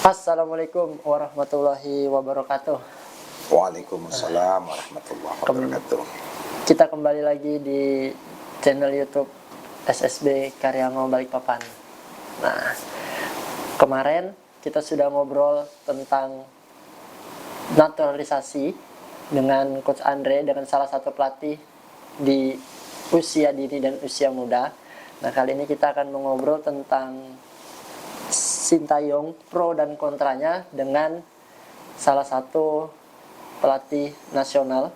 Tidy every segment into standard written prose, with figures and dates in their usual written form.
Assalamualaikum warahmatullahi wabarakatuh. Waalaikumsalam warahmatullahi wabarakatuh. Kita kembali lagi di channel YouTube SSB Karyango Balikpapan. Nah, kemarin kita sudah ngobrol tentang naturalisasi dengan Coach Andre, dengan salah satu pelatih di usia dini dan usia muda. Nah, kali ini kita akan mengobrol tentang Sintayong, pro dan kontranya dengan salah satu pelatih nasional,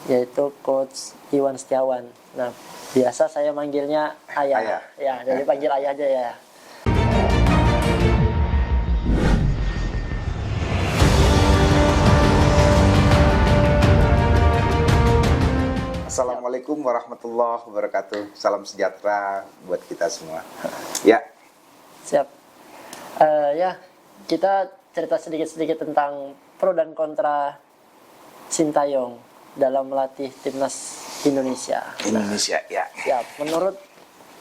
yaitu Coach Iwan Setiawan. Nah, biasa saya manggilnya Ayah. Ya, jadi panggil Ayah aja ya. Assalamualaikum warahmatullahi wabarakatuh. Salam sejahtera buat kita semua. Ya. Siap. Ya, kita cerita sedikit-sedikit tentang pro dan kontra Sintayong dalam melatih timnas Indonesia. Ya. Ya, menurut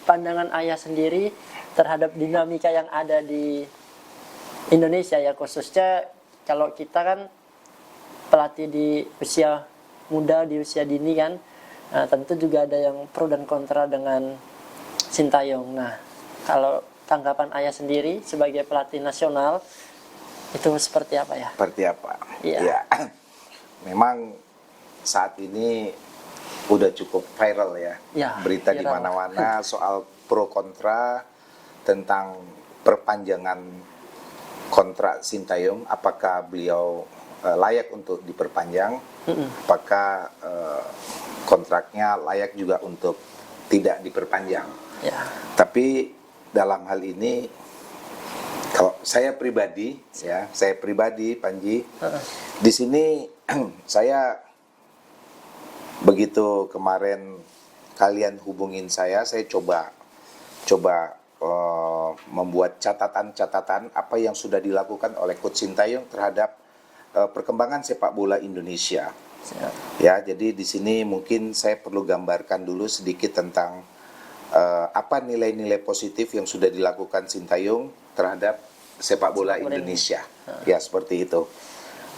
pandangan Ayah sendiri terhadap dinamika yang ada di Indonesia, ya khususnya kalau kita kan pelatih di usia muda, di usia dini kan, tentu juga ada yang pro dan kontra dengan Sintayong. Nah, kalau tanggapan Ayah sendiri sebagai pelatih nasional itu seperti apa ya? Seperti apa? Iya. Ya. Memang saat ini udah cukup viral ya, berita viral di mana-mana soal pro kontra tentang perpanjangan kontrak Sintayong. Apakah beliau layak untuk diperpanjang? Apakah kontraknya layak juga untuk tidak diperpanjang? Ya. Tapi dalam hal ini, kalau saya pribadi, Panji, di sini saya begitu kemarin kalian hubungin saya coba membuat catatan-catatan apa yang sudah dilakukan oleh Coach Sintayong terhadap perkembangan sepak bola Indonesia. Ya, jadi di sini mungkin saya perlu gambarkan dulu sedikit tentang apa nilai-nilai positif yang sudah dilakukan Sintayong terhadap sepak bola Indonesia. Ya, seperti itu.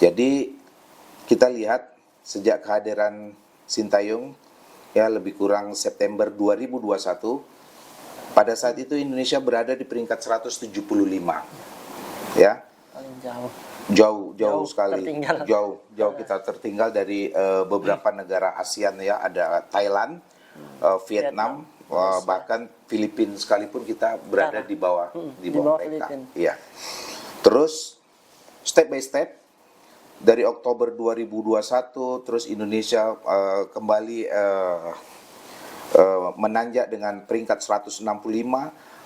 Jadi kita lihat sejak kehadiran Sintayong ya lebih kurang September 2021, pada saat itu Indonesia berada di peringkat 175. Ya. Paling jauh. Jauh sekali. Tertinggal. Jauh kita tertinggal dari beberapa negara ASEAN ya, ada Thailand, Vietnam, bahkan Filipina sekalipun kita berada di bawah mereka. Iya. Terus step by step dari Oktober 2021 terus Indonesia kembali menanjak dengan peringkat 165.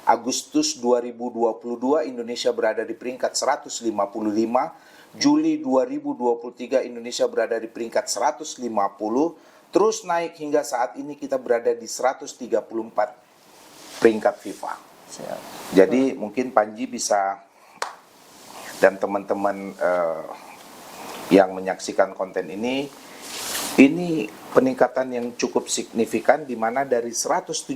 Agustus 2022 Indonesia berada di peringkat 155. Juli 2023 Indonesia berada di peringkat 150. Terus naik hingga saat ini kita berada di 134 peringkat FIFA. Siap. Jadi mungkin Panji bisa dan teman-teman yang menyaksikan konten ini peningkatan yang cukup signifikan, di mana dari 175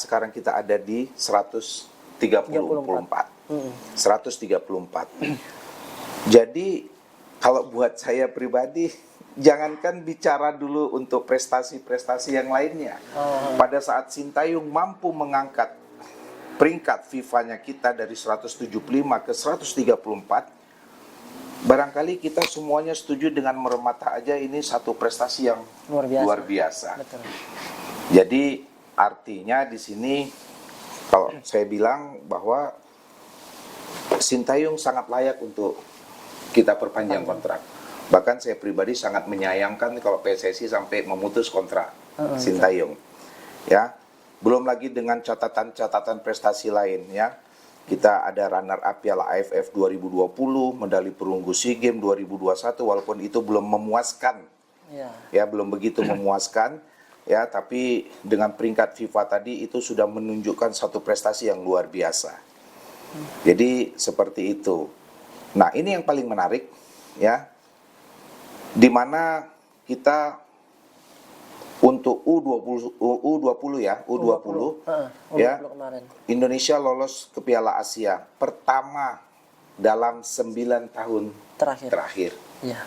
sekarang kita ada di 134. 134. Jadi kalau buat saya pribadi, jangankan bicara dulu untuk prestasi-prestasi yang lainnya. Pada saat Sintayong mampu mengangkat peringkat FIFA-nya kita dari 175 ke 134, barangkali kita semuanya setuju dengan meremata aja ini satu prestasi yang luar biasa. Betul. Jadi artinya di sini kalau saya bilang bahwa Sintayong sangat layak untuk kita perpanjang kontrak. Bahkan saya pribadi sangat menyayangkan kalau PSSI sampai memutus kontrak Sintayong. Ya, belum lagi dengan catatan-catatan prestasi lain ya. Kita ada runner up Piala AFF 2020, medali perunggu SEA Games 2021, walaupun itu belum memuaskan. Ya, belum begitu memuaskan ya, tapi dengan peringkat FIFA tadi itu sudah menunjukkan satu prestasi yang luar biasa. Jadi seperti itu. Nah, ini yang paling menarik ya, di mana kita untuk U20 ya, U20 ya, kemarin. Indonesia lolos ke Piala Asia pertama dalam 9 tahun terakhir. Ya.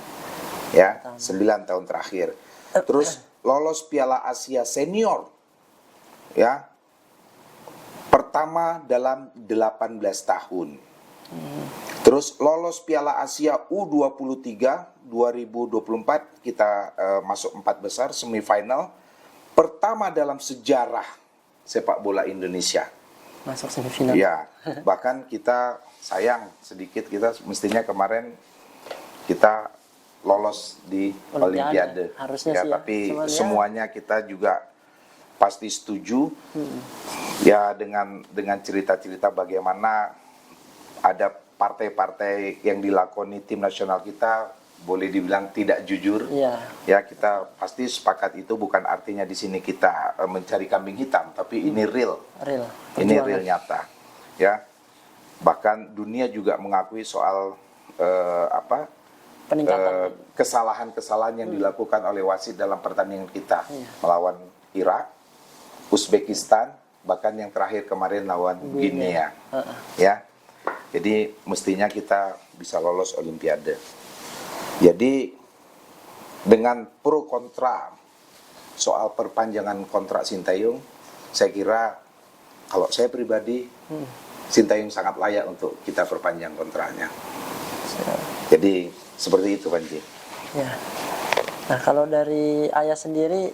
Ya, 9 tahun terakhir. Terus lolos Piala Asia Senior. Ya. Pertama dalam 18 tahun. Terus lolos Piala Asia U23 2024, kita masuk 4 besar semifinal. Pertama dalam sejarah sepak bola Indonesia. Masuk semifinal. Ya, bahkan kita sayang sedikit, kita mestinya kemarin kita lolos di Olimpiade. Harusnya ya, sih tapi cuman semuanya kita juga pasti setuju. Ya, dengan cerita-cerita bagaimana ada partai-partai yang dilakoni tim nasional kita boleh dibilang tidak jujur. Ya, kita pasti sepakat itu, bukan artinya di sini kita mencari kambing hitam, tapi ini real. Ini real nyata. Ya. Bahkan dunia juga mengakui soal kesalahan-kesalahan yang dilakukan oleh wasit dalam pertandingan kita melawan Irak, Uzbekistan, bahkan yang terakhir kemarin lawan Guinea. Ya. Jadi mestinya kita bisa lolos Olimpiade. Jadi dengan pro kontra soal perpanjangan kontrak Sintayong, saya kira kalau saya pribadi Sintayong sangat layak untuk kita perpanjang kontraknya. Jadi seperti itu, Panji. Ya. Nah, kalau dari Ayah sendiri,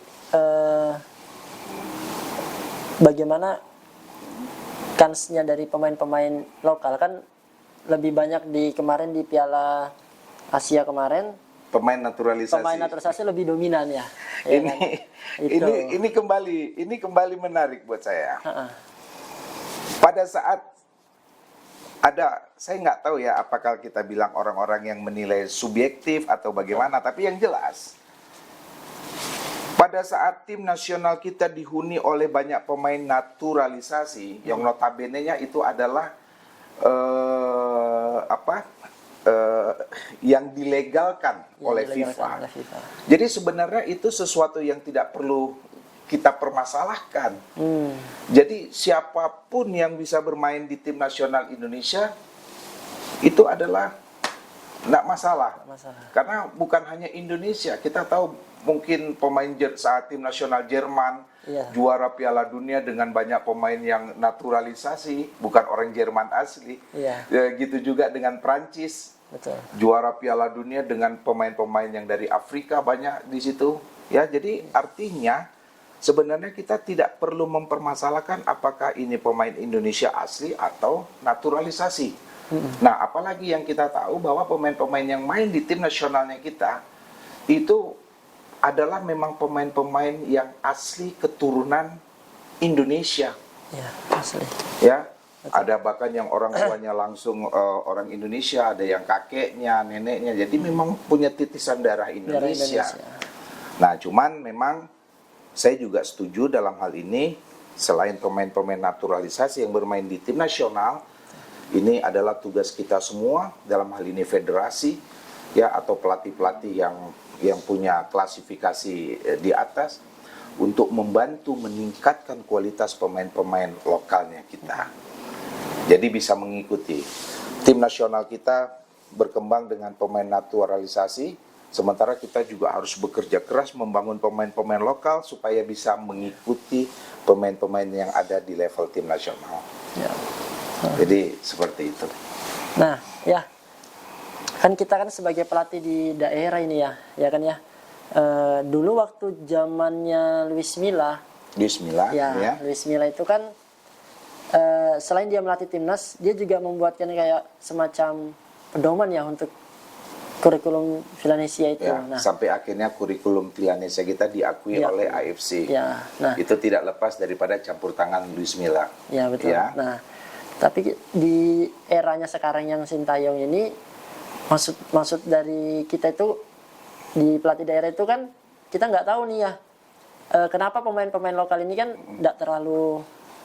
bagaimana kansnya dari pemain-pemain lokal? Kan lebih banyak kemarin di Piala Asia kemarin. Pemain naturalisasi lebih dominan ya. Ini kembali menarik buat saya. Pada saat saya nggak tahu ya apakah kita bilang orang-orang yang menilai subjektif atau bagaimana, tapi yang jelas pada saat tim nasional kita dihuni oleh banyak pemain naturalisasi, yang notabene-nya itu adalah yang dilegalkan oleh FIFA. Jadi sebenarnya itu sesuatu yang tidak perlu kita permasalahkan. Jadi siapapun yang bisa bermain di tim nasional Indonesia itu adalah tidak masalah. Karena bukan hanya Indonesia, kita tahu mungkin pemain saat tim nasional Jerman juara Piala Dunia dengan banyak pemain yang naturalisasi, bukan orang Jerman asli. Gitu juga dengan Prancis. Juara Piala Dunia dengan pemain-pemain yang dari Afrika banyak di situ. Ya, jadi artinya sebenarnya kita tidak perlu mempermasalahkan apakah ini pemain Indonesia asli atau naturalisasi. Nah, apalagi yang kita tahu bahwa pemain-pemain yang main di tim nasionalnya kita itu adalah memang pemain-pemain yang asli keturunan Indonesia. Ya, asli. Ya. Ada bahkan yang orang tuanya langsung orang Indonesia, ada yang kakeknya, neneknya, jadi memang punya titisan darah Indonesia. Nah, cuman memang saya juga setuju dalam hal ini, selain pemain-pemain naturalisasi yang bermain di tim nasional, ini adalah tugas kita semua, dalam hal ini federasi, ya, atau pelatih-pelatih yang punya klasifikasi di atas, untuk membantu meningkatkan kualitas pemain-pemain lokalnya kita. Jadi bisa mengikuti. Tim nasional kita berkembang dengan pemain naturalisasi, sementara kita juga harus bekerja keras membangun pemain-pemain lokal supaya bisa mengikuti pemain-pemain yang ada di level tim nasional. Jadi seperti itu. Nah, ya, kan kita kan sebagai pelatih di daerah ini ya kan ya. Dulu waktu zamannya Luis Milla, Luis Milla itu kan selain dia melatih timnas, dia juga membuatkan kayak semacam pedoman ya untuk kurikulum Villanesia itu. Nah, sampai akhirnya kurikulum Villanesia kita diakui oleh AFC. Nah, itu tidak lepas daripada campur tangan Luis Milla. Ya, betul. Nah, tapi di eranya sekarang yang Sintayong ini, maksud dari kita itu di pelatih daerah itu kan kita nggak tahu nih ya, kenapa pemain-pemain lokal ini kan nggak terlalu,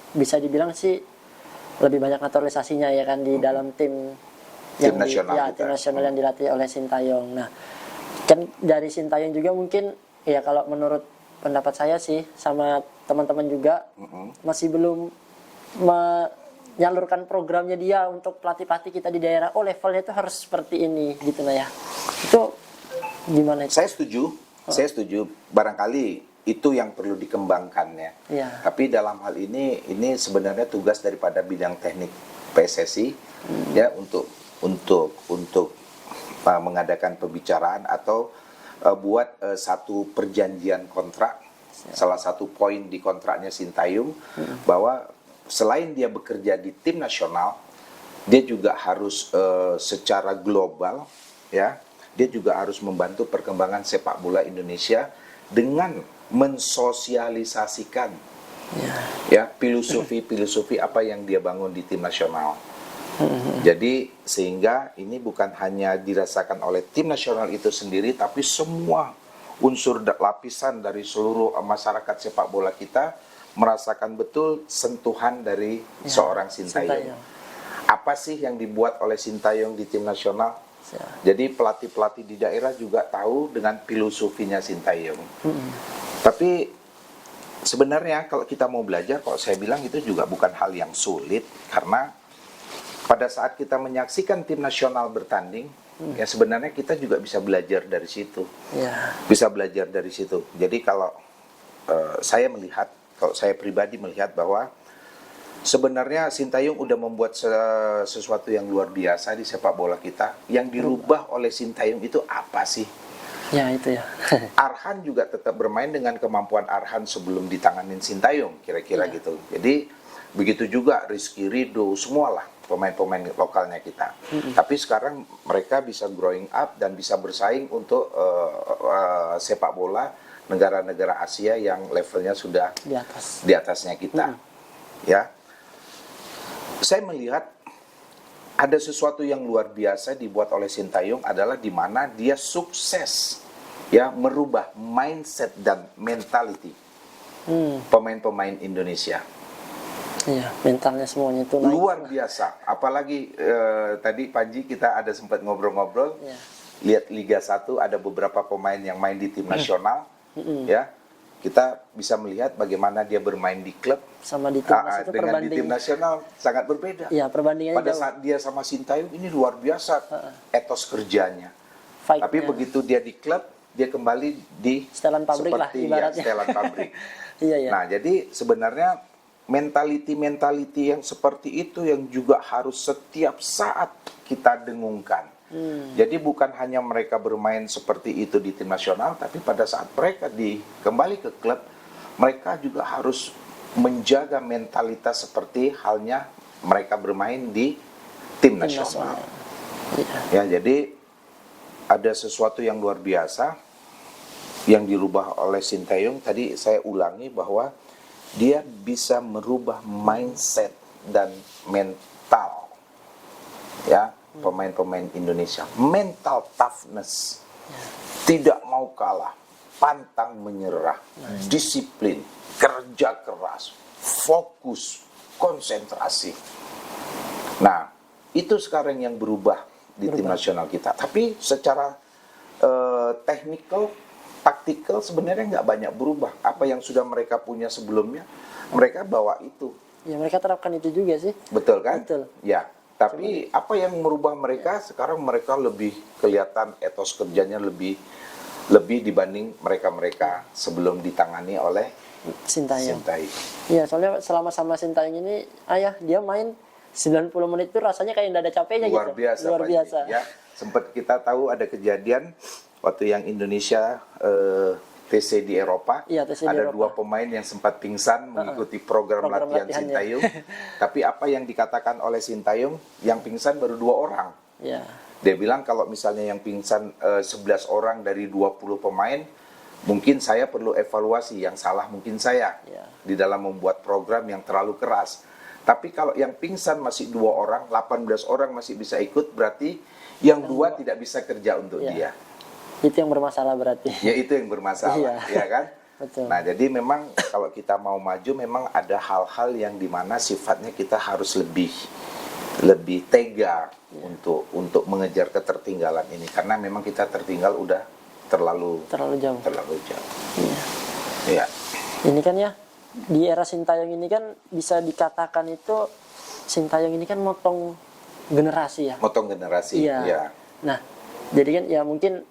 bisa dibilang sih lebih banyak naturalisasinya ya kan di dalam tim nasional yang dilatih oleh Sintayong. Nah, kan dari Sintayong juga mungkin ya, kalau menurut pendapat saya sih sama teman-teman juga masih belum nyalurkan programnya dia untuk pelatih-pelatih kita di daerah. Oh, levelnya itu harus seperti ini gitu nah ya. Itu gimana itu? Saya setuju. Barangkali itu yang perlu dikembangkan ya. Iya. Tapi dalam hal ini sebenarnya tugas daripada bidang teknik PSSI ya untuk mengadakan pembicaraan atau buat satu perjanjian kontrak. Salah satu poin di kontraknya Sintayong bahwa selain dia bekerja di tim nasional, dia juga harus secara global ya, dia juga harus membantu perkembangan sepak bola Indonesia dengan mensosialisasikan ya filosofi apa yang dia bangun di tim nasional. Jadi sehingga ini bukan hanya dirasakan oleh tim nasional itu sendiri, tapi semua unsur lapisan dari seluruh masyarakat sepak bola kita merasakan betul sentuhan dari seorang Sintayong. Apa sih yang dibuat oleh Sintayong di tim nasional? Jadi pelatih-pelatih di daerah juga tahu dengan filosofinya Sintayong. Tapi sebenarnya kalau kita mau belajar, kalau saya bilang itu juga bukan hal yang sulit, karena pada saat kita menyaksikan tim nasional bertanding, ya sebenarnya kita juga bisa belajar dari situ. Bisa belajar dari situ. Jadi kalau kalau saya pribadi melihat bahwa sebenarnya Sintayong udah membuat sesuatu yang luar biasa di sepak bola kita. Yang dirubah oleh Sintayong itu apa sih? Ya itu ya. Arhan juga tetap bermain dengan kemampuan Arhan sebelum ditanganin Sintayong, kira-kira gitu. Jadi begitu juga Rizky Ridho, semualah pemain-pemain lokalnya kita. Tapi sekarang mereka bisa growing up dan bisa bersaing untuk sepak bola negara-negara Asia yang levelnya sudah di atasnya kita. Ya, saya melihat ada sesuatu yang luar biasa dibuat oleh Sintayong adalah di mana dia sukses ya merubah mindset dan mentality pemain-pemain Indonesia. Iya, mentalnya semuanya itu naik. Luar biasa. Apalagi tadi Panji kita ada sempat ngobrol-ngobrol. Lihat Liga 1 ada beberapa pemain yang main di tim nasional. Ya. Kita bisa melihat bagaimana dia bermain di klub sama di timnas itu dengan di tim nasional sangat berbeda. Iya, perbandingannya pada jauh. saat dia sama Sintayong ini luar biasa etos kerjanya. Fight-nya. Tapi begitu dia di klub, dia kembali di setelan pabrik lah ibaratnya. Setelan pabrik. Iya. Nah, jadi sebenarnya mentality yang seperti itu yang juga harus setiap saat kita dengungkan. Jadi bukan hanya mereka bermain seperti itu di tim nasional, tapi pada saat mereka kembali ke klub, mereka juga harus menjaga mentalitas seperti halnya mereka bermain di tim nasional. Ya, jadi ada sesuatu yang luar biasa yang dirubah oleh Sintayong. Tadi saya ulangi bahwa dia bisa merubah mindset dan mental ya pemain-pemain Indonesia, mental toughness, tidak mau kalah, pantang menyerah, disiplin, kerja keras, fokus, konsentrasi. Nah, itu sekarang yang berubah di tim nasional kita. Tapi secara technical, taktikal sebenarnya nggak banyak berubah. Apa yang sudah mereka punya sebelumnya, mereka bawa itu. Ya, mereka terapkan itu juga sih. Betul kan? Betul. Ya. Tapi apa yang merubah mereka? Sekarang mereka lebih kelihatan etos kerjanya lebih dibanding mereka sebelum ditangani oleh Sintayong. Iya, soalnya selama sama Sintayong ini, dia main 90 menit itu rasanya kayak nggak ada capeknya luar gitu. Biasa, luar biasa. Ya, sempat kita tahu ada kejadian waktu yang Indonesia TC di Eropa, ada 2 pemain yang sempat pingsan mengikuti program latihan Sintayong. Tapi apa yang dikatakan oleh Sintayong, yang pingsan baru 2 orang. Ya. Dia bilang kalau misalnya yang pingsan 11 orang dari 20 pemain, mungkin saya perlu evaluasi, yang salah mungkin saya di dalam membuat program yang terlalu keras. Tapi kalau yang pingsan masih 2 orang, 18 orang masih bisa ikut, berarti yang 2 tidak bisa kerja untuk dia. Itu yang bermasalah berarti. Ya, itu yang bermasalah, ya kan? Betul. Nah, jadi memang kalau kita mau maju, memang ada hal-hal yang dimana sifatnya kita harus lebih tega untuk mengejar ketertinggalan ini, karena memang kita tertinggal udah terlalu jauh. Iya. Ini kan ya di era Sintayong ini kan bisa dikatakan itu Sintayong ini kan motong generasi ya. Motong generasi. Iya. Ya. Nah, jadi kan ya mungkin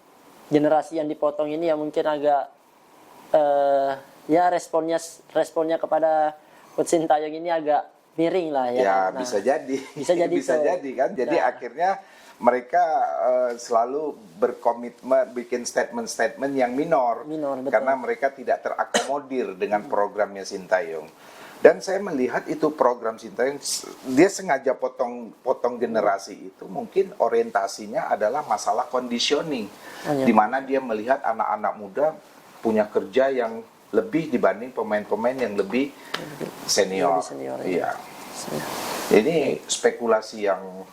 generasi yang dipotong ini ya mungkin agak ya responnya kepada Coach Sintayong ini agak miring lah ya. Ya, Nah, bisa jadi. bisa jadi bisa tuh. jadi kan. Jadi Nah. akhirnya mereka selalu berkomitmen bikin statement-statement yang minor, Betul. karena mereka tidak terakomodir dengan programnya Sintayong. Dan saya melihat itu program Sintayong, dia sengaja potong generasi itu, mungkin orientasinya adalah masalah conditioning, di mana dia melihat anak-anak muda punya kerja yang lebih dibanding pemain-pemain yang lebih senior. Lebih senior, Iya. Ini spekulasi yang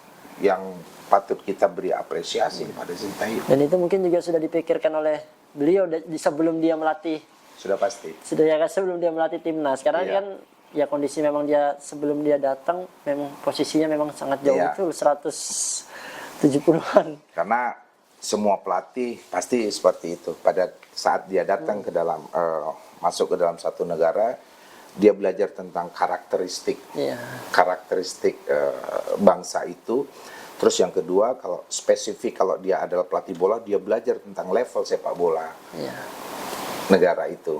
patut kita beri apresiasi pada Sintayong. Dan itu mungkin juga sudah dipikirkan oleh beliau sebelum dia melatih. Sudah pasti. Sudah ya kan sebelum dia melatih timnas. Karena Iya. kan ya kondisi memang dia sebelum dia datang memang posisinya memang sangat jauh, Iya. betul 170-an. Karena semua pelatih pasti seperti itu. Pada saat dia datang ke dalam masuk ke dalam satu negara, dia belajar tentang karakteristik Iya. bangsa itu. Terus yang kedua, kalau spesifik, kalau dia adalah pelatih bola, dia belajar tentang level sepak bola Iya. negara itu.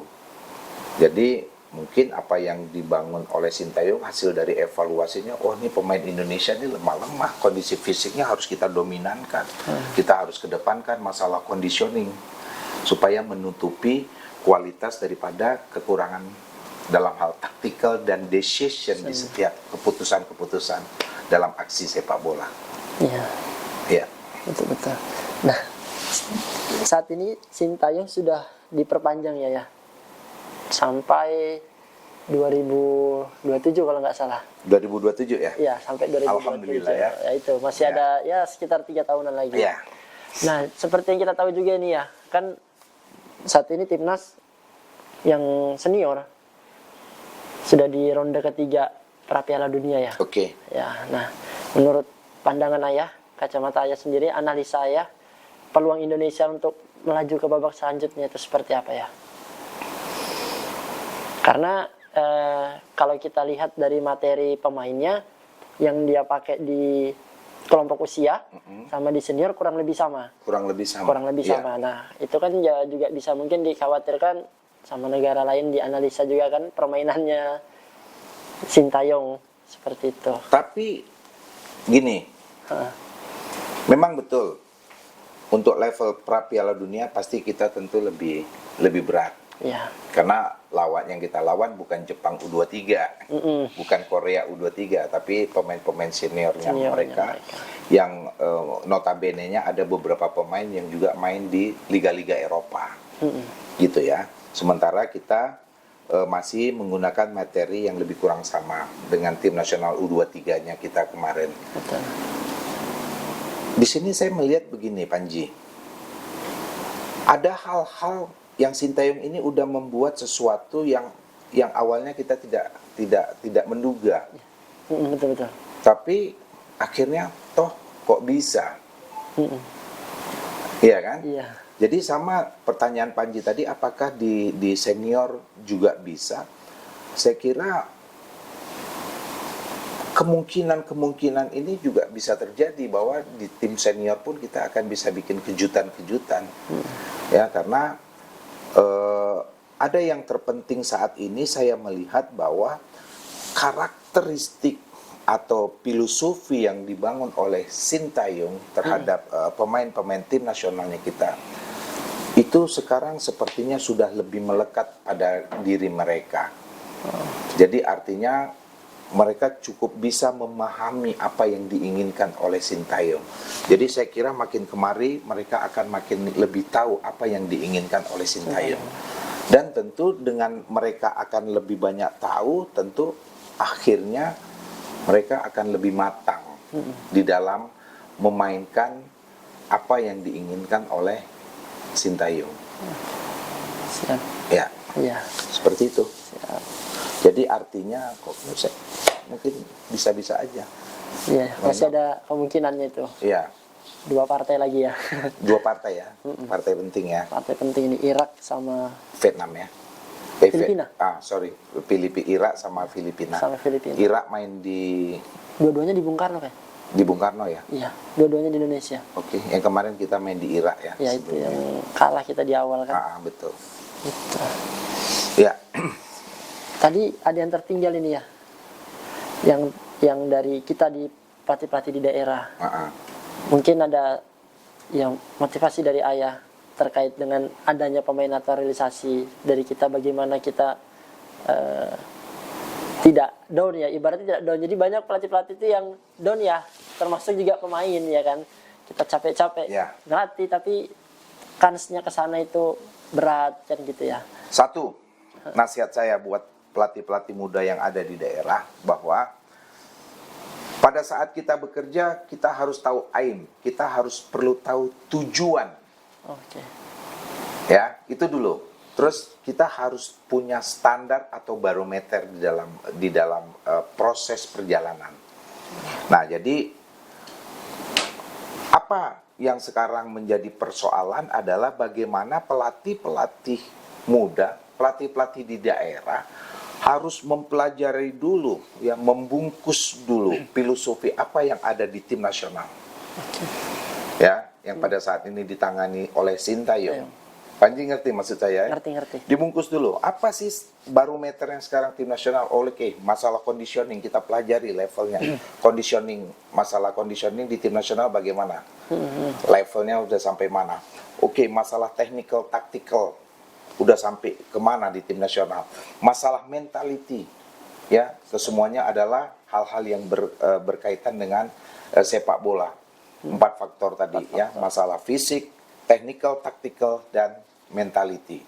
Jadi mungkin apa yang dibangun oleh Sintayong hasil dari evaluasinya, oh ini pemain Indonesia ini lemah-lemah, kondisi fisiknya harus kita dominankan, kita harus kedepankan masalah conditioning supaya menutupi kualitas daripada kekurangan dalam hal taktikal dan decision di setiap keputusan-keputusan dalam aksi sepak bola. Iya. Ya. Betul. Nah, saat ini Sintayong sudah diperpanjang ya. Sampai 2027 kalau nggak salah. 2027 ya? Iya, sampai 2027. Alhamdulillah ya. Ya itu masih Ya. ada ya sekitar 3 tahunan lagi. Iya. Nah, seperti yang kita tahu juga nih ya, kan saat ini timnas yang senior sudah di ronde ketiga pra Piala Dunia ya. Oke. Ya, nah menurut pandangan ayah, kacamata ayah sendiri, analisa ayah, peluang Indonesia untuk melaju ke babak selanjutnya itu seperti apa ya? Karena kalau kita lihat dari materi pemainnya yang dia pakai di kelompok usia sama di senior kurang lebih sama. Kurang lebih sama. Kurang lebih Iya. sama. Nah, itu kan ya juga bisa mungkin dikhawatirkan sama negara lain, dianalisa juga kan permainannya Sintayong seperti itu. Tapi gini, Hah. memang betul untuk level pra Piala Dunia pasti kita tentu lebih berat. Ya. Karena lawan yang kita lawan bukan Jepang U23, bukan Korea U23, tapi pemain-pemain seniornya mereka yang notabene-nya ada beberapa pemain yang juga main di liga-liga Eropa, gitu ya. Sementara kita masih menggunakan materi yang lebih kurang sama dengan tim nasional U23-nya kita kemarin. Betul. Di sini saya melihat begini, Panji, ada hal-hal yang Sintayong ini udah membuat sesuatu yang awalnya kita tidak menduga. Betul. Tapi akhirnya toh kok bisa. Iya kan? Iya. Jadi sama pertanyaan Panji tadi, apakah di senior juga bisa? Saya kira kemungkinan ini juga bisa terjadi bahwa di tim senior pun kita akan bisa bikin kejutan-kejutan. Ya, karena ada yang terpenting saat ini saya melihat bahwa karakteristik atau filosofi yang dibangun oleh Sintayong terhadap pemain-pemain tim nasionalnya kita itu sekarang sepertinya sudah lebih melekat pada diri mereka. Jadi artinya mereka cukup bisa memahami apa yang diinginkan oleh Sintayong. Jadi saya kira makin kemari mereka akan makin lebih tahu apa yang diinginkan oleh Sintayong. Dan tentu dengan mereka akan lebih banyak tahu, tentu akhirnya mereka akan lebih matang di dalam memainkan apa yang diinginkan oleh Sintayong. Siap. Ya, Iya. seperti itu. Siap. Jadi artinya kok mungkin bisa-bisa aja. Iya, masih ada kemungkinannya itu. Iya, 2 partai lagi ya. 2 partai ya, partai penting ya, Partai penting ini Irak sama Vietnam ya. Filipina. Irak sama Filipina. Sama Filipina. Irak main di Dua-duanya di Bung Karno kan? Bung Karno ya. Iya, dua-duanya di Indonesia. Oke, yang kemarin kita main di Irak ya. Ya itu yang kalah kita di awal kan. Betul. Itu. Ya. Tadi ada yang tertinggal ini ya. Yang dari kita di pelatih-pelatih di daerah. Mungkin ada yang motivasi dari ayah terkait dengan adanya pemain naturalisasi dari kita, bagaimana kita tidak down ya, ibaratnya tidak down. Jadi banyak pelatih-pelatih itu yang down ya, termasuk juga pemain ya kan. Kita capek-capek ngelatih tapi kansnya ke sana itu berat kan gitu ya. Satu, nasihat saya buat pelatih-pelatih muda yang ada di daerah bahwa pada saat kita bekerja kita harus tahu aim, kita harus perlu tahu tujuan. Oke. Ya, itu dulu. Terus kita harus punya standar atau barometer di dalam proses perjalanan. Nah, jadi apa yang sekarang menjadi persoalan adalah bagaimana pelatih-pelatih muda, pelatih-pelatih di daerah harus mempelajari dulu, ya, membungkus dulu filosofi apa yang ada di tim nasional. Ya, yang pada saat ini ditangani oleh Sintayong. Panji ngerti maksud saya? Ngerti. Dibungkus dulu. Apa sih barometer yang sekarang tim nasional? Oke, masalah conditioning kita pelajari levelnya. Masalah conditioning di tim nasional bagaimana? Levelnya udah sampai mana? Oke, masalah technical, tactical udah sampai kemana di tim nasional? Masalah mentality, ya, kesemuanya adalah hal-hal yang berkaitan dengan sepak bola. 4 faktor tadi, ya, masalah fisik, technical, tactical, dan mentality.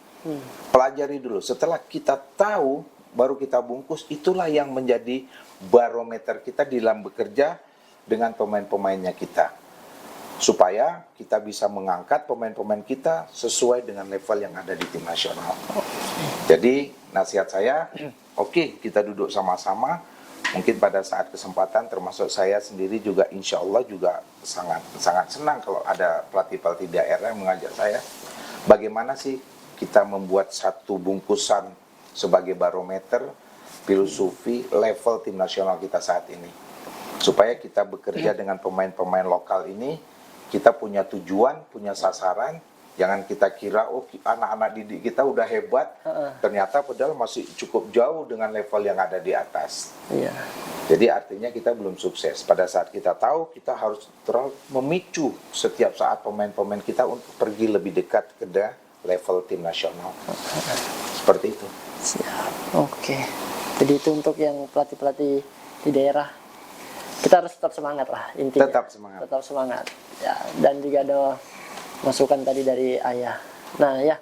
Pelajari dulu. Setelah kita tahu, baru kita bungkus. Itulah yang menjadi barometer kita dalam bekerja dengan pemain-pemainnya kita. Supaya kita bisa mengangkat pemain-pemain kita sesuai dengan level yang ada di tim nasional. Jadi, nasihat saya, oke, kita duduk sama-sama. Mungkin pada saat kesempatan, termasuk saya sendiri juga insya Allah juga sangat senang kalau ada pelatih-pelatih daerah yang mengajak saya. Bagaimana sih kita membuat satu bungkusan sebagai barometer filosofi level tim nasional kita saat ini. Supaya kita bekerja dengan pemain-pemain lokal ini, kita punya tujuan, punya sasaran. Jangan kita kira, oh anak-anak didik kita udah hebat, ternyata padahal masih cukup jauh dengan level yang ada di atas. Iya. Jadi artinya kita belum sukses. Pada saat kita tahu, kita harus terus memicu setiap saat pemain-pemain kita untuk pergi lebih dekat ke level tim nasional. Seperti itu. Siap. Oke. Jadi itu untuk yang pelatih-pelatih di daerah. Kita harus tetap semangat lah intinya. Tetap semangat. Tetap semangat. Ya, dan juga ada masukan tadi dari ayah. Nah ya,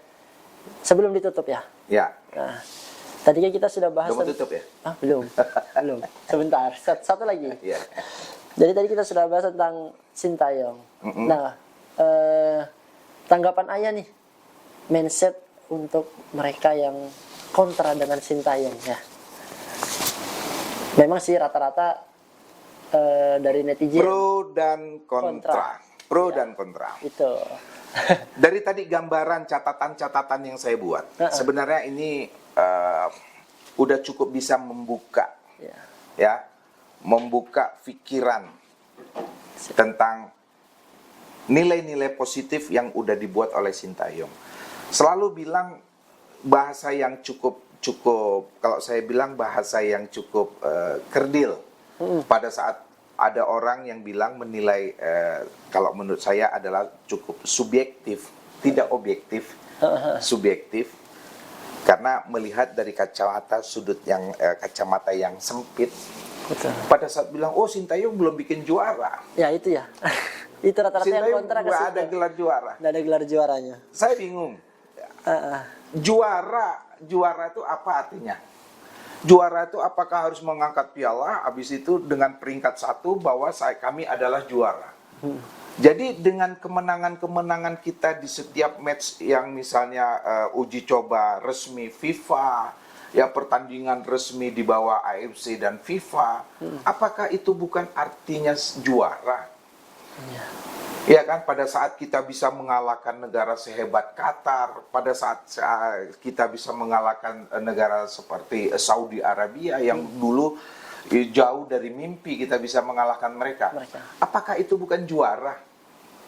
sebelum ditutup ya. Ya. Nah, tadi kan kita sudah bahas. Belum tutup ya? Belum. Sebentar. Satu lagi. Ya. Jadi tadi kita sudah bahas tentang Sintayong. Nah, tanggapan ayah nih, mindset untuk mereka yang kontra dengan Sintayong ya. Memang sih rata-rata dari netizen Pro dan kontra. Pro dan kontra. Itu. Dari tadi gambaran catatan-catatan yang saya buat, sebenarnya ini udah cukup bisa membuka, ya, membuka pikiran tentang nilai-nilai positif yang udah dibuat oleh Sintayong. Selalu bilang bahasa yang cukup, kalau saya bilang bahasa yang cukup kerdil. Pada saat ada orang yang bilang menilai, kalau menurut saya adalah cukup subjektif, tidak objektif, subjektif, karena melihat dari kacamata kacamata yang sempit. Betul. Pada saat bilang, oh Sintayong belum bikin juara. Ya itu ya. Itu rata-rata yang Sintayong kontra ke nggak situ. ada gelar juara. Nggak ada gelar juaranya. Saya bingung. Juara itu apa artinya? Juara itu apakah harus mengangkat piala, habis itu dengan peringkat 1 bahwa kami adalah juara. Jadi dengan kemenangan-kemenangan kita di setiap match yang misalnya uji coba resmi FIFA, ya pertandingan resmi di bawah AFC dan FIFA, apakah itu bukan artinya juara? Ya kan, pada saat kita bisa mengalahkan negara sehebat Qatar, pada saat kita bisa mengalahkan negara seperti Saudi Arabia yang dulu jauh dari mimpi kita bisa mengalahkan mereka. Apakah itu bukan juara?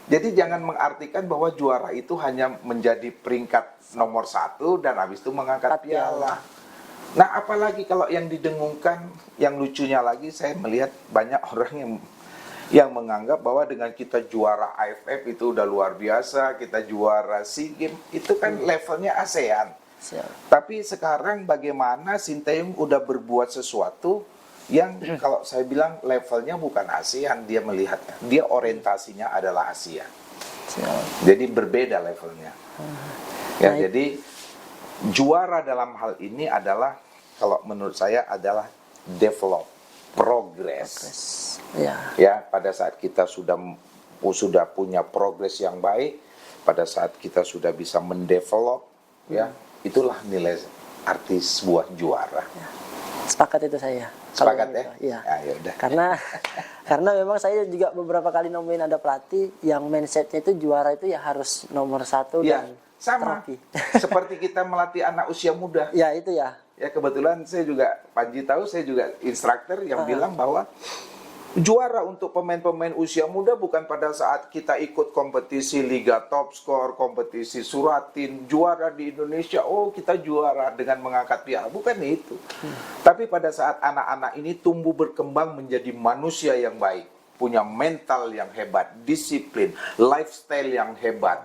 Jadi jangan mengartikan bahwa juara itu hanya menjadi peringkat nomor 1 dan habis itu mengangkat piala. Nah, apalagi kalau yang didengungkan, yang lucunya lagi saya melihat banyak orang yang menganggap bahwa dengan kita juara AFF itu udah luar biasa, kita juara SEA Games, itu kan levelnya ASEAN. Tapi sekarang bagaimana Sintayong udah berbuat sesuatu yang kalau saya bilang levelnya bukan ASEAN, dia melihatnya, dia orientasinya adalah Asia. Jadi berbeda levelnya. Ya, jadi juara dalam hal ini adalah, kalau menurut saya adalah develop, progress. Ya, pada saat kita sudah punya progres yang baik, pada saat kita sudah bisa mendevelop, ya, itulah nilai arti sebuah juara. Sepakat itu saya. Sepakat ya? Iya. Ya udah. Karena memang saya juga beberapa kali nemuin ada pelatih yang mindsetnya itu juara itu ya harus nomor 1 ya, dan sama. Seperti kita melatih anak usia muda. Ya, itu ya. Ya, kebetulan saya juga, Panji tahu, saya juga instruktur yang bilang bahwa juara untuk pemain-pemain usia muda bukan pada saat kita ikut kompetisi Liga Top Skor, kompetisi Suratin, juara di Indonesia, oh kita juara dengan mengangkat piala, bukan itu. Tapi pada saat anak-anak ini tumbuh berkembang menjadi manusia yang baik, punya mental yang hebat, disiplin, lifestyle yang hebat,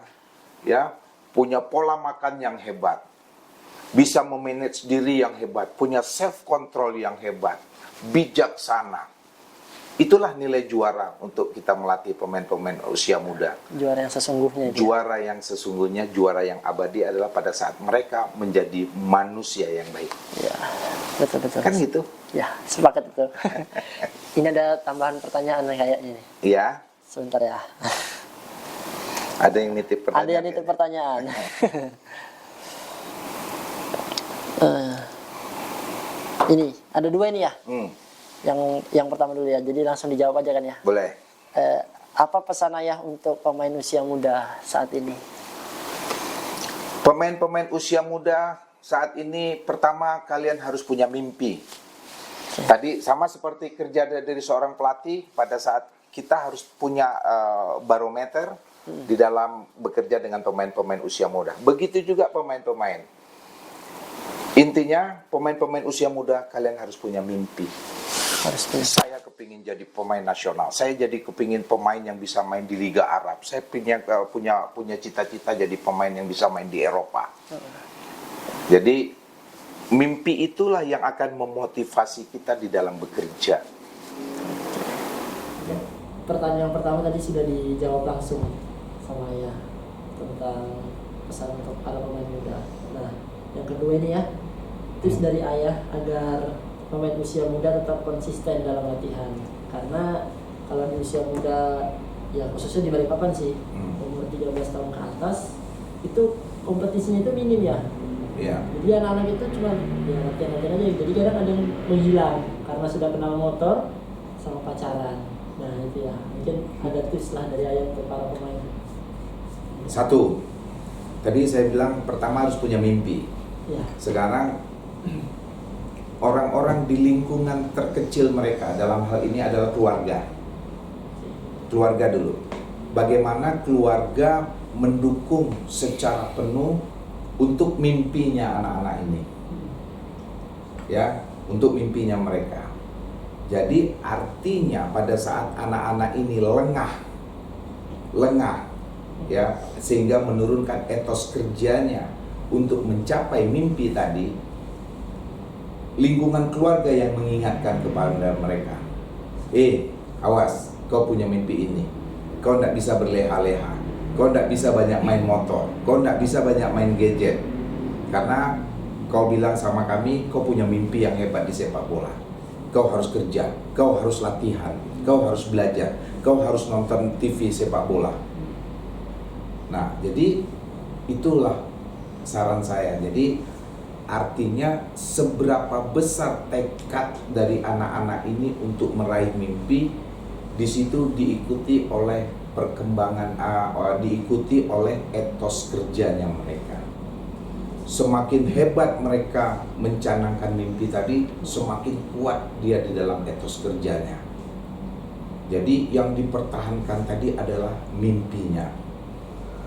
ya, punya pola makan yang hebat, bisa memanage diri yang hebat, punya self control yang hebat, bijaksana. Itulah nilai juara untuk kita melatih pemain-pemain usia muda. Juara yang sesungguhnya. Juara yang sesungguhnya, juara yang abadi adalah pada saat mereka menjadi manusia yang baik. Ya, betul-betul. Kan gitu? Ya, sepakat itu. Ini ada tambahan pertanyaan kayaknya nih. Iya. Sebentar ya. Ada yang nitip pertanyaan. Ada yang nitip pertanyaan. Ini, ada 2 ini ya. Yang pertama dulu ya, jadi langsung dijawab aja kan ya. Boleh. Apa pesan ayah untuk pemain usia muda saat ini? Pemain-pemain usia muda saat ini, pertama kalian harus punya mimpi. Tadi sama seperti kerja dari seorang pelatih, pada saat kita harus punya barometer di dalam bekerja dengan pemain-pemain usia muda. Begitu juga pemain-pemain. Intinya pemain-pemain usia muda kalian harus punya mimpi. Saya kepingin jadi pemain nasional. Saya jadi kepingin pemain yang bisa main di Liga Arab. Saya punya cita-cita jadi pemain yang bisa main di Eropa. Jadi mimpi itulah yang akan memotivasi kita di dalam bekerja. Pertanyaan pertama tadi sudah dijawab langsung sama ayah tentang pesan untuk para pemain muda. Nah, yang kedua ini ya, tips dari ayah agar pemain usia muda tetap konsisten dalam latihan. Karena kalau di usia muda, ya khususnya di Balikpapan sih, umur 13 tahun ke atas, itu kompetisinya itu minim ya. Iya. Jadi anak-anak itu cuma ya latihan-latihan aja. Jadi kadang ada yang menghilang karena sudah kenal motor sama pacaran. Nah itu ya, mungkin ada tips lah dari ayah untuk para pemain. 1, tadi saya bilang pertama harus punya mimpi. Ya. Sekarang orang-orang di lingkungan terkecil mereka dalam hal ini adalah keluarga. Keluarga dulu. Bagaimana keluarga mendukung secara penuh untuk mimpinya anak-anak ini. Ya, untuk mimpinya mereka. Jadi artinya pada saat anak-anak ini lengah ya, sehingga menurunkan etos kerjanya untuk mencapai mimpi tadi, lingkungan keluarga yang mengingatkan kepada mereka, awas, kau punya mimpi ini, kau tidak bisa berleha-leha, kau tidak bisa banyak main motor, kau tidak bisa banyak main gadget, karena kau bilang sama kami, kau punya mimpi yang hebat di sepak bola. Kau harus kerja, kau harus latihan, kau harus belajar, kau harus nonton TV sepak bola. Nah, jadi itulah saran saya. Jadi artinya seberapa besar tekad dari anak-anak ini untuk meraih mimpi, di situ diikuti oleh perkembangan diikuti oleh etos kerjanya mereka. Semakin hebat mereka mencanangkan mimpi tadi, semakin kuat dia di dalam etos kerjanya. Jadi yang dipertahankan tadi adalah mimpinya.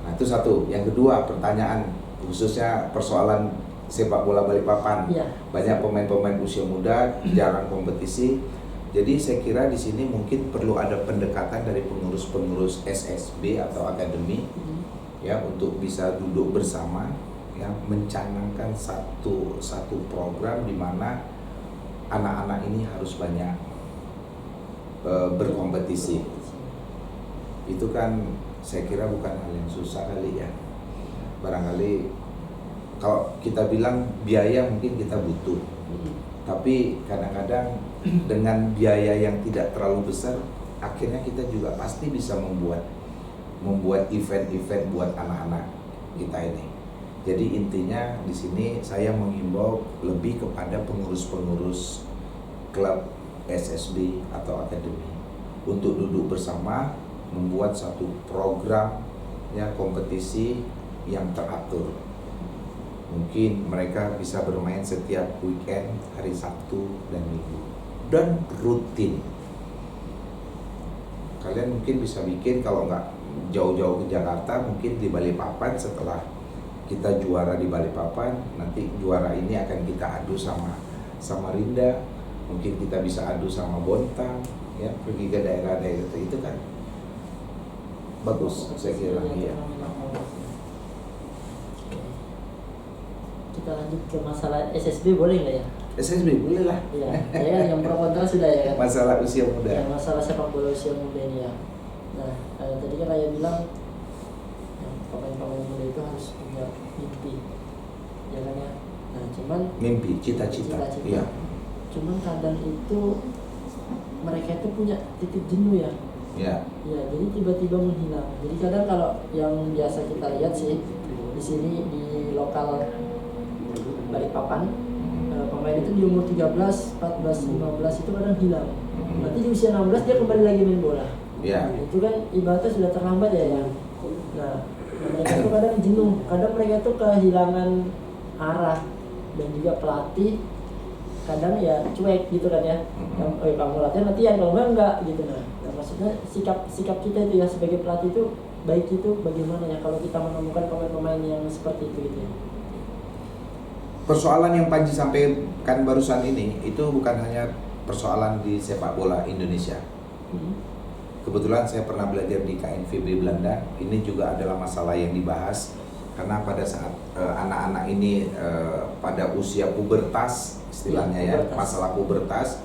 Nah itu satu. Yang kedua, pertanyaan khususnya persoalan sepak bola Balikpapan. Iya. Banyak pemain-pemain usia muda, jarang kompetisi. Jadi saya kira di sini mungkin perlu ada pendekatan dari pengurus-pengurus SSB atau akademi ya untuk bisa duduk bersama ya mencanangkan satu program di mana anak-anak ini harus banyak berkompetisi. Itu kan saya kira bukan hal yang susah kali ya. Barangkali kalau kita bilang biaya mungkin kita butuh, tapi kadang-kadang dengan biaya yang tidak terlalu besar, akhirnya kita juga pasti bisa membuat event-event buat anak-anak kita ini. Jadi intinya di sini saya menghimbau lebih kepada pengurus-pengurus klub SSB atau akademi untuk duduk bersama membuat satu program ya kompetisi yang teratur. Mungkin mereka bisa bermain setiap weekend, hari Sabtu dan Minggu, dan rutin. Kalian mungkin bisa bikin, kalau nggak jauh-jauh ke Jakarta, mungkin di Balikpapan. Setelah kita juara di Balikpapan, nanti juara ini akan kita adu sama Samarinda, mungkin kita bisa adu sama Bontang, ya pergi ke daerah-daerah itu kan bagus, saya kira. Iya. Kita lanjut ke masalah SSB, boleh nggak ya? SSB boleh lah. Iya, saya yang pro kontra sudah ya kan? Masalah usia muda. Ya, masalah sepak bola usia muda ini ya. Nah, tadi kan saya bilang pemain-pemain muda itu harus punya mimpi, ya kan ya? Nah, cuman Mimpi, cita-cita. Iya. Cuman kadang itu mereka itu punya titik jenuh ya. Iya. Ya, jadi tiba-tiba menghilang. Jadi kadang kalau yang biasa kita lihat sih di sini di lokal Balikpapan, pemain itu di umur 13, 14, 15 itu kadang hilang. Nanti di usia 16 dia kembali lagi main bola. Iya. Itu kan ibaratnya sudah terlambat ya ya. Nah, mereka itu kadang jenuh, kadang mereka itu kehilangan arah, dan juga pelatih kadang ya cuek gitu kan ya. Kamu latihan kalau enggak gitu. Nah, maksudnya sikap kita itu ya sebagai pelatih itu baik itu bagaimana ya kalau kita menemukan pemain-pemain yang seperti itu gitu ya. Persoalan yang Panji sampaikan barusan ini itu bukan hanya persoalan di sepak bola Indonesia. Kebetulan saya pernah belajar di KNVB Belanda. Ini juga adalah masalah yang dibahas karena pada saat anak-anak ini pada usia pubertas, istilahnya ya, masalah pubertas,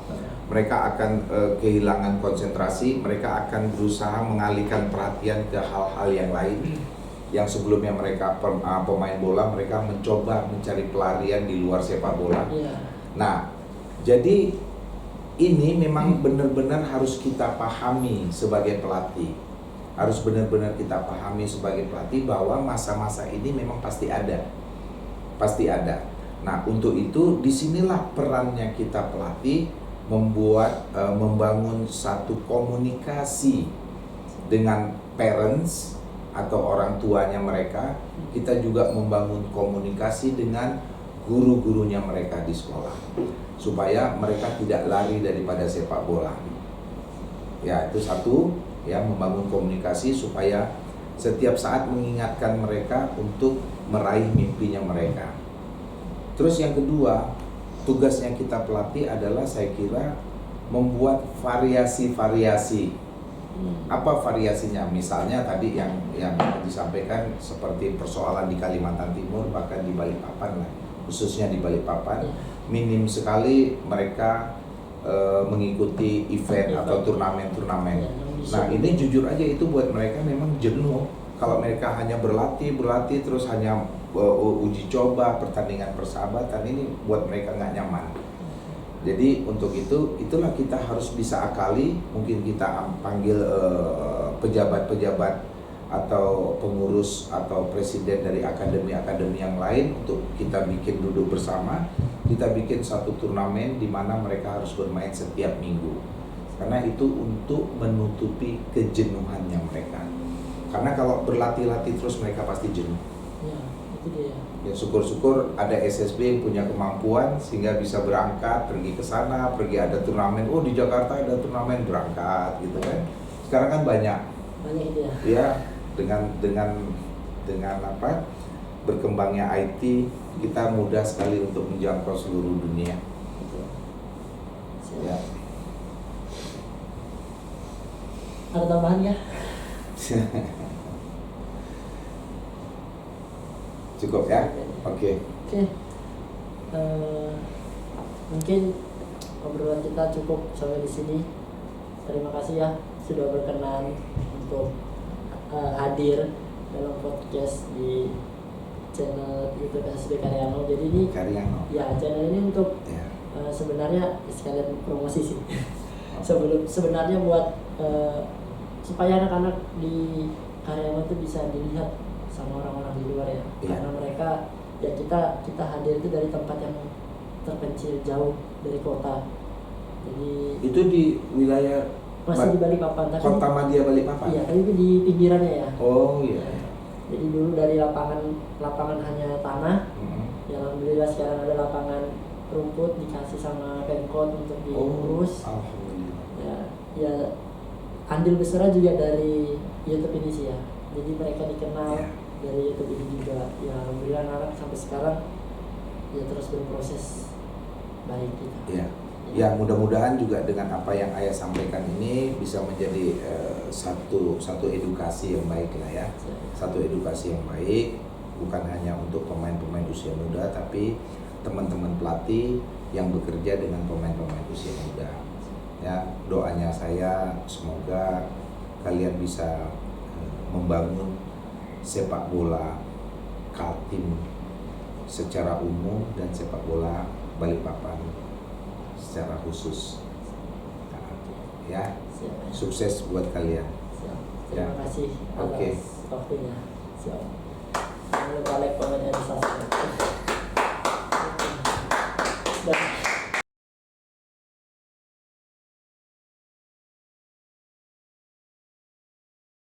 mereka akan kehilangan konsentrasi, mereka akan berusaha mengalihkan perhatian ke hal-hal yang lain. Yang sebelumnya mereka pemain bola, mereka mencoba mencari pelarian di luar sepak bola. Nah, jadi ini memang benar-benar harus kita pahami sebagai pelatih. Harus benar-benar kita pahami sebagai pelatih bahwa masa-masa ini memang pasti ada. Pasti ada. Nah, untuk itu disinilah perannya kita pelatih membangun satu komunikasi dengan parents atau orang tuanya mereka. Kita juga membangun komunikasi dengan guru-gurunya mereka di sekolah supaya mereka tidak lari daripada sepak bola. Ya, itu satu, ya, membangun komunikasi supaya setiap saat mengingatkan mereka untuk meraih mimpinya mereka. Terus yang kedua, tugasnya kita pelatih adalah saya kira membuat variasi-variasi. Apa variasinya? Misalnya tadi yang disampaikan seperti persoalan di Kalimantan Timur, bahkan di Balikpapan lah, khususnya di Balikpapan, minim sekali mereka mengikuti event atau turnamen-turnamen. Nah, ini jujur aja itu buat mereka memang jenuh. Kalau mereka hanya berlatih terus hanya uji coba, pertandingan persahabatan, ini buat mereka nggak nyaman. Jadi untuk itulah kita harus bisa akali. Mungkin kita panggil pejabat-pejabat atau pengurus atau presiden dari akademi-akademi yang lain untuk kita bikin duduk bersama. Kita bikin satu turnamen di mana mereka harus bermain setiap minggu. karena itu untuk menutupi kejenuhannya mereka. Karena kalau berlatih-latih terus mereka pasti jenuh. Ya, itu dia. Ya syukur-syukur ada SSB yang punya kemampuan sehingga bisa berangkat pergi ke sana, pergi ada turnamen. Oh di Jakarta ada turnamen, berangkat gitu kan. Sekarang kan banyak. Banyak itu ya. Ya dengan apa? Berkembangnya IT, kita mudah sekali untuk menjangkau seluruh dunia. Betul. Siap. Ya. Ada tambahan ya? Cukup ya? Oke. Oke. Mungkin obrolan kita cukup sampai di sini. Terima kasih ya sudah berkenan untuk hadir dalam podcast di channel YouTube SSB Karyano. Jadi ini Karyano. ya channel ini untuk Ya. sebenarnya sekalian promosi sih. Sebenarnya buat supaya anak-anak di Karyano itu bisa dilihat sama orang-orang di luar ya. Iya. Karena mereka ya kita hadir itu dari tempat yang terpencil jauh dari kota. Jadi Itu di wilayah masih di Balikpapan tapi Kota Madia Balikpapan. iya, tapi itu di pinggirannya ya. Oh iya. Jadi dulu dari lapangan hanya tanah. Ya alhamdulillah sekarang ada lapangan rumput dikasih sama Pemkot untuk diurus. Alhamdulillah. Ya andil besarnya juga dari YouTube ini sih ya. Jadi mereka dikenal Ya. dari YouTube ini juga. Ya alhamdulillah anak sampai sekarang ya terus berproses baik gitu. Ya. Ya mudah-mudahan juga dengan apa yang ayah sampaikan ini bisa menjadi satu edukasi yang baik lah ya. Satu edukasi yang baik bukan hanya untuk pemain-pemain usia muda tapi teman-teman pelatih yang bekerja dengan pemain-pemain usia muda. Ya, doanya saya semoga kalian bisa membangun sepak bola Kaltim secara umum dan sepak bola Balikpapan secara khusus. Nah, ya, Siap. sukses buat kalian. Siap. Ya. Terima kasih atas Oke. waktunya. Siap. Jangan lupa like, comment, dan subscribe. Dan